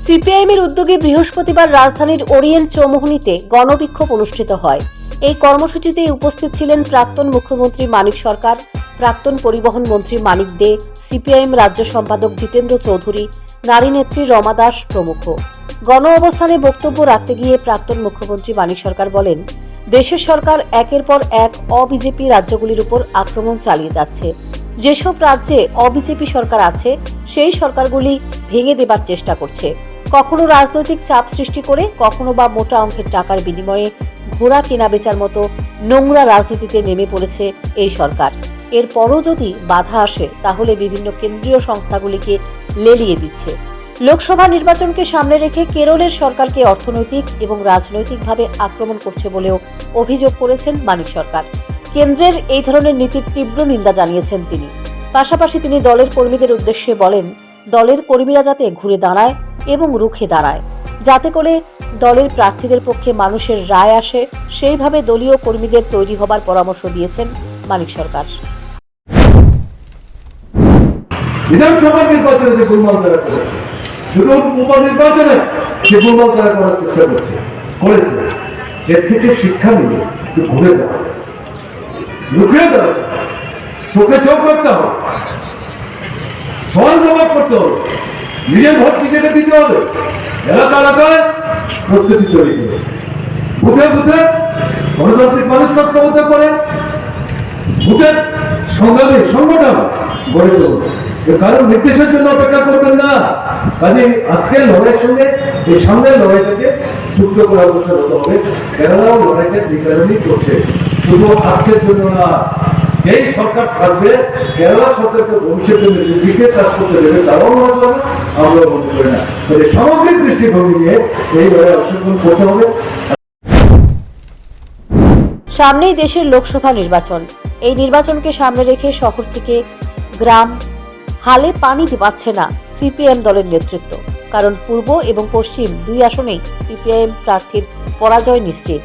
সিপিআইএমের উদ্যোগে বৃহস্পতিবার রাজধানীর ওরিয়েন্ট চৌমুহনীতে গণবিক্ষোভ অনুষ্ঠিত হয়। এই কর্মসূচিতে উপস্থিত ছিলেন প্রাক্তন মুখ্যমন্ত্রী মানিক সরকার, প্রাক্তন পরিবহন মন্ত্রী মানিক দে, সিপিআইএম রাজ্য সম্পাদক জিতেন্দ্র চৌধুরী, নারী নেত্রী রমা দাস প্রমুখ। গণ অবস্থানে বক্তব্য রাখতে গিয়ে প্রাক্তন মুখ্যমন্ত্রী মানিক সরকার বলেন, দেশের সরকার একের পর এক অবিজেপি রাজ্যগুলির উপর আক্রমণ চালিয়ে যাচ্ছে। যেসব রাজ্যে অবিজেপি সরকার আছে সেই সরকারগুলি ভেঙে দেবার চেষ্টা করছে। কখনো রাজনৈতিক চাপ সৃষ্টি করে, কখনো বা মোটা অঙ্কের টাকার বিনিময়ে ঘোড়া কেনা বেচার মতো নোংরা রাজনীতিতে নেমে পড়েছে এই সরকার। এরপরও যদি বাধা আসে তাহলে বিভিন্ন কেন্দ্রীয় সংস্থাগুলিকে লেলিয়ে দিচ্ছে। লোকসভা নির্বাচনকে সামনে রেখে কেরলের সরকারকে অর্থনৈতিক এবং রাজনৈতিকভাবে আক্রমণ করছে বলেও অভিযোগ করেছেন মানিক সরকার। কেন্দ্রের এই ধরনের নীতির তীব্র নিন্দা জানিয়েছেন তিনি। পাশাপাশি তিনি দলের কর্মীদের উদ্দেশ্যে বলেন, দলের কর্মীরা যাতে ঘুরে দাঁড়ায় এবং রুখে দাঁড়ায়, যাতে করে দলের প্রার্থীদের পক্ষে মানুষের রায় আসে, সেইভাবে দলীয় কর্মীদের তৈরি হবার পরামর্শ দিয়েছেন মানিক সরকার। বিধানসভা নির্বাচনে যে গোলমাল তারা করেছে, শুধু উপনির্বাচনে যে গোলমাল তারা করার চেষ্টা করেছে, এর থেকে শিক্ষা নিয়ে একটু ঘুরে দাঁড়ায়, রুখে দাঁড়ায়, চোখে চোখ রাখতে হবে, সমান জবাব করতে হবে, নিজের ভোট নিজেকে দিতে হবে, এলাকা এলাকায় প্রস্তুতি তৈরি করে, বুথে বুথে গণতান্ত্রিক মানুষকে ঐক্যবদ্ধ করে বুথের সংগ্রামী সংগঠন গড়ে তুলবে। কারণ নির্দেশের জন্য অপেক্ষা করবেন না। কাজে আজকের লড়াইয়ের সঙ্গে এই সামনের লড়াইটাকে যুক্ত করে অগ্রসর হতে হবে। কেরালাও লড়াইটা নিকারানি করছে, শুধু আজকের জন্য না। এই সরকার থাকবে, কেরালা সরকারকে ভবিষ্যতে দিকে কাজ করতে দেবে, তারাও মনে করে না, আমরাও মনে করি না। তবে সামগ্রিক দৃষ্টিভঙ্গি নিয়ে এই লড়াই অংশগ্রহণ করতে হবে। সামনেই দেশের লোকসভা নির্বাচন। এই নির্বাচনকে সামনে রেখে শহর থেকে গ্রাম হালে পানি পাচ্ছে না সিপিআইএম দলের নেতৃত্ব। কারণ পূর্ব এবং পশ্চিম দুই আসনেই সিপিআইএম প্রার্থীর পরাজয় নিশ্চিত।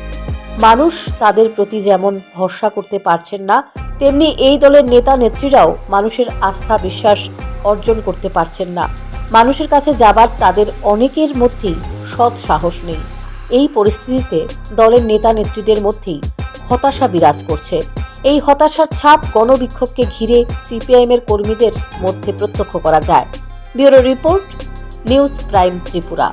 মানুষ তাদের প্রতি যেমন ভরসা করতে পারছেন না, তেমনি এই দলের নেতা নেত্রীরাও মানুষের আস্থা বিশ্বাস অর্জন করতে পারছেন না। মানুষের কাছে যাবার তাদের অনেকের মধ্যেই সৎ সাহস নেই। এই পরিস্থিতিতে দলের নেতা নেত্রীদের মধ্যেই হতাশা বিরাজ করছে। এই হতাশার ছাপ গণবিক্ষোভকে ঘিরে সিপিআইএমের কর্মীদের মধ্যে প্রত্যক্ষ করা যায়। Bureau report, news prime Tripura.